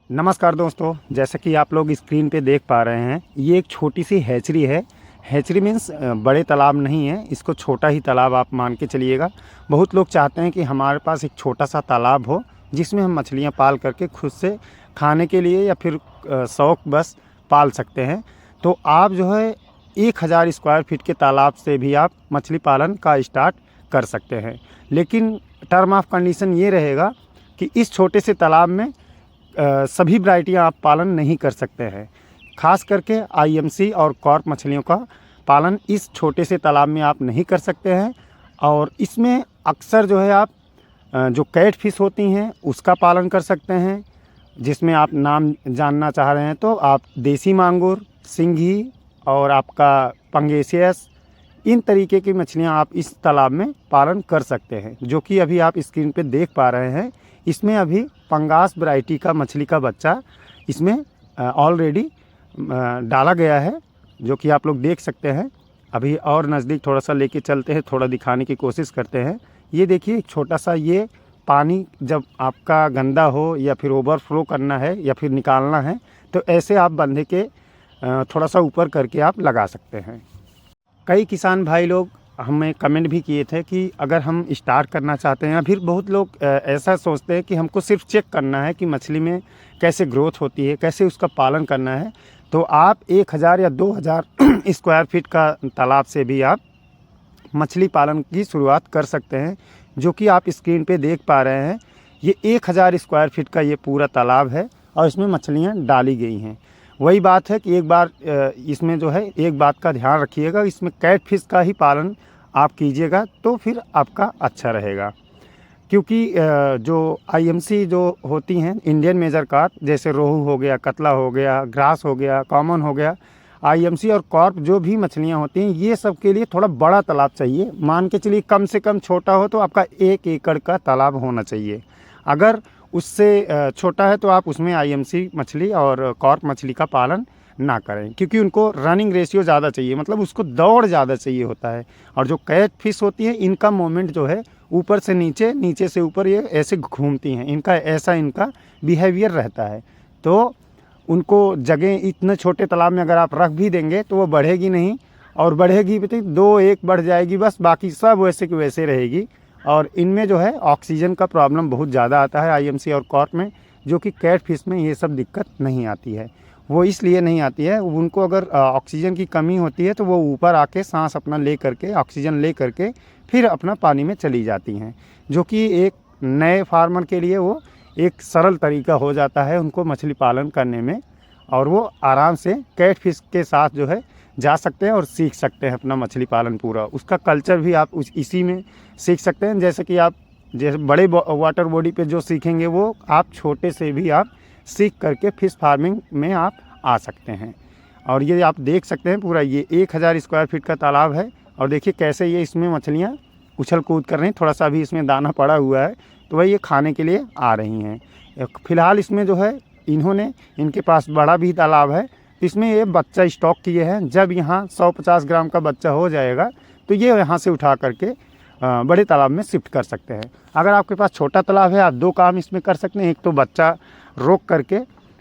नमस्कार दोस्तों, जैसा कि आप लोग स्क्रीन पे देख पा रहे हैं, ये एक छोटी सी हैचरी है। हैचरी मीन्स बड़े तालाब नहीं है, इसको छोटा ही तालाब आप मान के चलिएगा। बहुत लोग चाहते हैं कि हमारे पास एक छोटा सा तालाब हो जिसमें हम मछलियां पाल करके खुद से खाने के लिए या फिर शौक बस पाल सकते हैं। तो आप जो है 1000 स्क्वायर फीट के तालाब से भी आप मछली पालन का स्टार्ट कर सकते हैं। लेकिन टर्म ऑफ कंडीशन ये रहेगा कि इस छोटे से तालाब में सभी वैरायटियाँ आप पालन नहीं कर सकते हैं। खास करके आईएमसी और कॉर्प मछलियों का पालन इस छोटे से तालाब में आप नहीं कर सकते हैं। और इसमें अक्सर जो है आप जो कैट फिश होती हैं उसका पालन कर सकते हैं। जिसमें आप नाम जानना चाह रहे हैं तो आप देसी मांगुर, सिंघी और आपका पंगेसियस, इन तरीके की मछलियां आप इस तालाब में पालन कर सकते हैं। जो कि अभी आप स्क्रीन पे देख पा रहे हैं, इसमें अभी पंगास वैरायटी का मछली का बच्चा इसमें ऑलरेडी डाला गया है, जो कि आप लोग देख सकते हैं। अभी और नज़दीक थोड़ा सा लेके चलते हैं, थोड़ा दिखाने की कोशिश करते हैं। ये देखिए छोटा सा, ये पानी जब आपका गंदा हो या फिर ओवरफ्लो करना है या फिर निकालना है तो ऐसे आप बंधे के थोड़ा सा ऊपर करके आप लगा सकते हैं। कई किसान भाई लोग हमें कमेंट भी किए थे कि अगर हम स्टार्ट करना चाहते हैं, या फिर बहुत लोग ऐसा सोचते हैं कि हमको सिर्फ चेक करना है कि मछली में कैसे ग्रोथ होती है, कैसे उसका पालन करना है, तो आप 1000 या 2000 स्क्वायर फीट का तालाब से भी आप मछली पालन की शुरुआत कर सकते हैं। जो कि आप स्क्रीन पे देख पा रहे हैं, ये 1000 स्क्वायर फीट का ये पूरा तालाब है और इसमें मछलियाँ डाली गई हैं। वही बात है कि एक बार इसमें जो है एक बात का ध्यान रखिएगा, इसमें कैट फिश का ही पालन आप कीजिएगा तो फिर आपका अच्छा रहेगा। क्योंकि जो आईएमसी जो होती हैं, इंडियन मेजर कार्प, जैसे रोहू हो गया, कतला हो गया, ग्रास हो गया, कॉमन हो गया, आईएमसी और कॉर्प जो भी मछलियां होती हैं, ये सब के लिए थोड़ा बड़ा तालाब चाहिए। मान के चलिए कम से कम छोटा हो तो आपका 1 एकड़ का तालाब होना चाहिए। अगर उससे छोटा है तो आप उसमें आईएमसी मछली और कॉर्प मछली का पालन ना करें, क्योंकि उनको रनिंग रेशियो ज़्यादा चाहिए, मतलब उसको दौड़ ज़्यादा चाहिए होता है। और जो कैट फिश होती है, इनका मोमेंट जो है ऊपर से नीचे, नीचे से ऊपर, ये ऐसे घूमती हैं, इनका बिहेवियर रहता है। तो उनको जगह इतने छोटे तालाब में अगर आप रख भी देंगे तो वो बढ़ेगी नहीं, और बढ़ेगी भी तो 2-1 बढ़ जाएगी बस, बाकी सब वैसे की वैसे रहेगी। और इनमें जो है ऑक्सीजन का प्रॉब्लम बहुत ज़्यादा आता है आईएमसी और कॉर्प में, जो कि कैट फिश में ये सब दिक्कत नहीं आती है। वो इसलिए नहीं आती है, उनको अगर ऑक्सीजन की कमी होती है तो वो ऊपर आके सांस अपना ले करके, ऑक्सीजन ले करके फिर अपना पानी में चली जाती हैं। जो कि एक नए फार्मर के लिए वो एक सरल तरीका हो जाता है उनको मछली पालन करने में, और वो आराम से कैट फिश के साथ जो है जा सकते हैं और सीख सकते हैं अपना मछली पालन पूरा। उसका कल्चर भी आप इसी में सीख सकते हैं। जैसे कि आप जैसे बड़े वाटर बॉडी पे जो सीखेंगे वो आप छोटे से भी आप सीख करके फिश फार्मिंग में आप आ सकते हैं। और ये आप देख सकते हैं पूरा ये 1000 स्क्वायर फीट का तालाब है। और देखिए कैसे ये इसमें मछलियाँ उछल कूद कर रही हैं। थोड़ा सा भी इसमें दाना पड़ा हुआ है तो वही ये खाने के लिए आ रही हैं। फ़िलहाल इसमें जो है इनके पास बड़ा भी तालाब है, इसमें ये बच्चा स्टॉक किए हैं। जब यहाँ 150 ग्राम का बच्चा हो जाएगा तो ये यहाँ से उठा करके बड़े तालाब में शिफ्ट कर सकते हैं। अगर आपके पास छोटा तालाब है, आप 2 काम इसमें कर सकते हैं। एक तो बच्चा रोक करके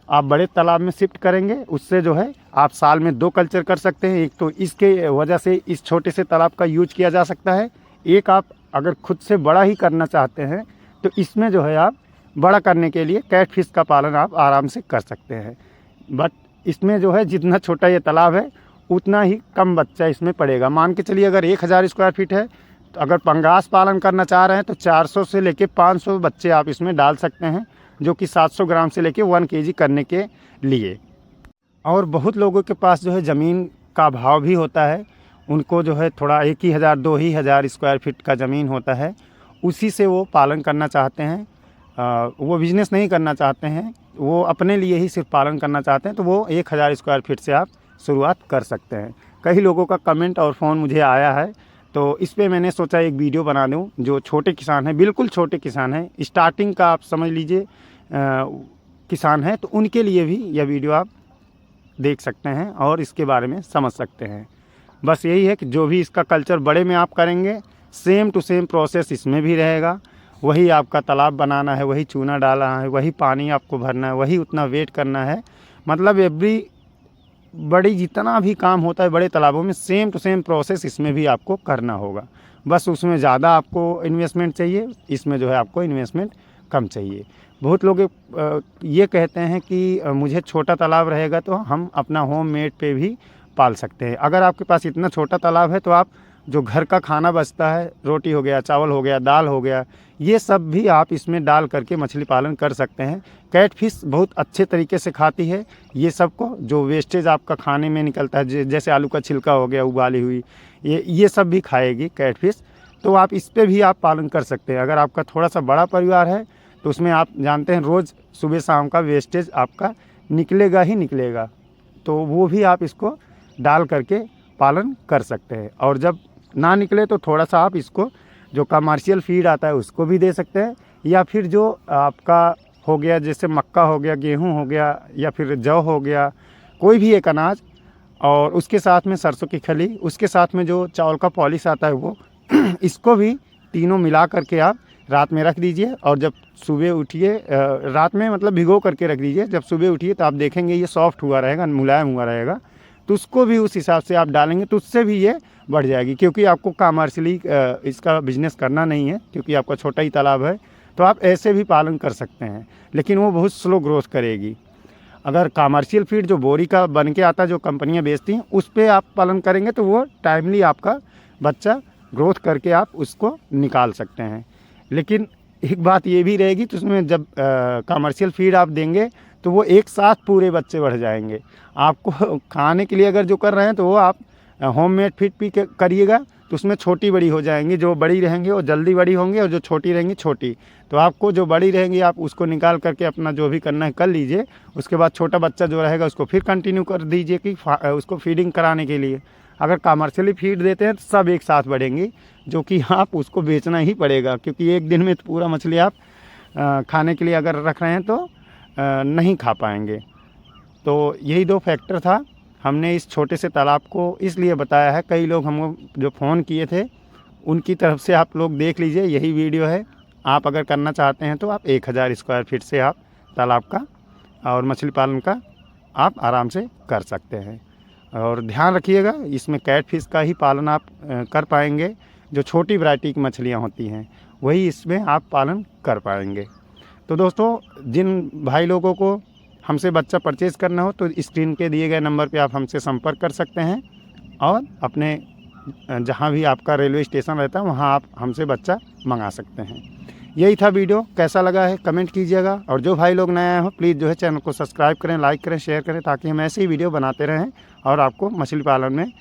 आप बड़े तालाब में शिफ्ट करेंगे, उससे जो है आप साल में 2 कल्चर कर सकते हैं। एक तो इसके वजह से इस छोटे से तालाब का यूज किया जा सकता है। एक आप अगर खुद से बड़ा ही करना चाहते हैं तो इसमें जो है आप बड़ा करने के लिए कैट फिश का पालन आप आराम से कर सकते हैं। बट इसमें जो है जितना छोटा ये तालाब है उतना ही कम बच्चा इसमें पड़ेगा। मान के चलिए अगर 1000 स्क्वायर फीट है तो अगर पंगास पालन करना चाह रहे हैं तो 400 से लेके 500 बच्चे आप इसमें डाल सकते हैं, जो कि 700 ग्राम से लेके 1 केजी करने के लिए। और बहुत लोगों के पास जो है ज़मीन का भाव भी होता है, उनको जो है थोड़ा 1000 2000 स्क्वायर फीट का ज़मीन होता है, उसी से वो पालन करना चाहते हैं। वो बिज़नेस नहीं करना चाहते हैं, वो अपने लिए ही सिर्फ पालन करना चाहते हैं, तो वो 1000 स्क्वायर फीट से आप शुरुआत कर सकते हैं। कई लोगों का कमेंट और फ़ोन मुझे आया है, तो इस पे मैंने सोचा एक वीडियो बना दूं। जो छोटे किसान हैं, बिल्कुल छोटे किसान हैं, स्टार्टिंग का आप समझ लीजिए किसान हैं, तो उनके लिए भी यह वीडियो आप देख सकते हैं और इसके बारे में समझ सकते हैं। बस यही है कि जो भी इसका कल्चर बड़े में आप करेंगे, सेम टू सेम प्रोसेस इसमें भी रहेगा। वही आपका तालाब बनाना है, वही चूना डालना है, वही पानी आपको भरना है, वही उतना वेट करना है। मतलब एवरी बड़ी जितना भी काम होता है बड़े तालाबों में, सेम टू सेम प्रोसेस इसमें भी आपको करना होगा। बस उसमें ज़्यादा आपको इन्वेस्टमेंट चाहिए, इसमें जो है आपको इन्वेस्टमेंट कम चाहिए। बहुत लोग ये कहते हैं कि मुझे छोटा तालाब रहेगा तो हम अपना होम मेड पे भी पाल सकते हैं। अगर आपके पास इतना छोटा तालाब है तो आप जो घर का खाना बचता है, रोटी हो गया, चावल हो गया, दाल हो गया, ये सब भी आप इसमें डाल करके मछली पालन कर सकते हैं। कैट फिश बहुत अच्छे तरीके से खाती है ये सब को, जो वेस्टेज आपका खाने में निकलता है, जैसे आलू का छिलका हो गया, उबाली हुई, ये सब भी खाएगी कैट फिश। तो आप इस पर भी आप पालन कर सकते हैं। अगर आपका थोड़ा सा बड़ा परिवार है तो उसमें आप जानते हैं रोज़ सुबह शाम का वेस्टेज आपका निकलेगा ही निकलेगा, तो वो भी आप इसको डाल करके पालन कर सकते हैं। और जब ना निकले तो थोड़ा सा आप इसको जो कमर्शियल फीड आता है उसको भी दे सकते हैं, या फिर जो आपका हो गया जैसे मक्का हो गया, गेहूं हो गया, या फिर जौ हो गया, कोई भी एक अनाज, और उसके साथ में सरसों की खली, उसके साथ में जो चावल का पॉलिश आता है वो इसको भी तीनों मिला करके आप रात में रख दीजिए। और जब सुबह उठिए, रात में मतलब भिगो करके रख दीजिए, जब सुबह उठिए तो आप देखेंगे ये सॉफ्ट हुआ रहेगा, मुलायम हुआ रहेगा, तो उसको भी उस हिसाब से आप डालेंगे तो उससे भी ये बढ़ जाएगी। क्योंकि आपको कमर्शियली इसका बिजनेस करना नहीं है, क्योंकि आपका छोटा ही तालाब है, तो आप ऐसे भी पालन कर सकते हैं, लेकिन वो बहुत स्लो ग्रोथ करेगी। अगर कमर्शियल फीड जो बोरी का बन के आता है, जो कंपनियां बेचती हैं, उस पर आप पालन करेंगे तो वो टाइमली आपका बच्चा ग्रोथ करके आप उसको निकाल सकते हैं। लेकिन एक बात ये भी रहेगी तो उसमें जब कमर्शियल फीड आप देंगे तो वो एक साथ पूरे बच्चे बढ़ जाएंगे। आपको खाने के लिए अगर जो कर रहे हैं तो वो आप होममेड फीड भी करिएगा, तो उसमें छोटी बड़ी हो जाएंगी। जो बड़ी रहेंगी वो जल्दी बड़ी होंगी, और जो छोटी रहेंगी छोटी। तो आपको जो बड़ी रहेंगी आप उसको निकाल करके अपना जो भी करना है कर लीजिए। उसके बाद छोटा बच्चा जो रहेगा उसको फिर कंटिन्यू कर दीजिए कि उसको फीडिंग कराने के लिए। अगर कमर्शियली फीड देते हैं तो सब एक साथ बढ़ेंगी, जो कि आप उसको बेचना ही पड़ेगा, क्योंकि एक दिन में तो पूरा मछली आप खाने के लिए अगर रख रहे हैं तो नहीं खा पाएंगे। तो यही दो फैक्टर था। हमने इस छोटे से तालाब को इसलिए बताया है, कई लोग हमको जो फ़ोन किए थे उनकी तरफ से आप लोग देख लीजिए, यही वीडियो है। आप अगर करना चाहते हैं तो आप 1000 स्क्वायर फीट से आप तालाब का और मछली पालन का आप आराम से कर सकते हैं। और ध्यान रखिएगा, इसमें कैट फिश का ही पालन आप कर पाएंगे। जो छोटी वैरायटी की मछलियाँ होती हैं वही इसमें आप पालन कर पाएंगे। तो दोस्तों, जिन भाई लोगों को हमसे बच्चा परचेज़ करना हो तो स्क्रीन पे दिए गए नंबर पे आप हमसे संपर्क कर सकते हैं, और अपने जहाँ भी आपका रेलवे स्टेशन रहता है वहाँ आप हमसे बच्चा मंगा सकते हैं। यही था वीडियो, कैसा लगा है कमेंट कीजिएगा। और जो भाई लोग नए आए हो प्लीज़ जो है चैनल को सब्सक्राइब करें, लाइक करें, शेयर करें, ताकि हम ऐसे ही वीडियो बनाते रहें और आपको मछली पालन में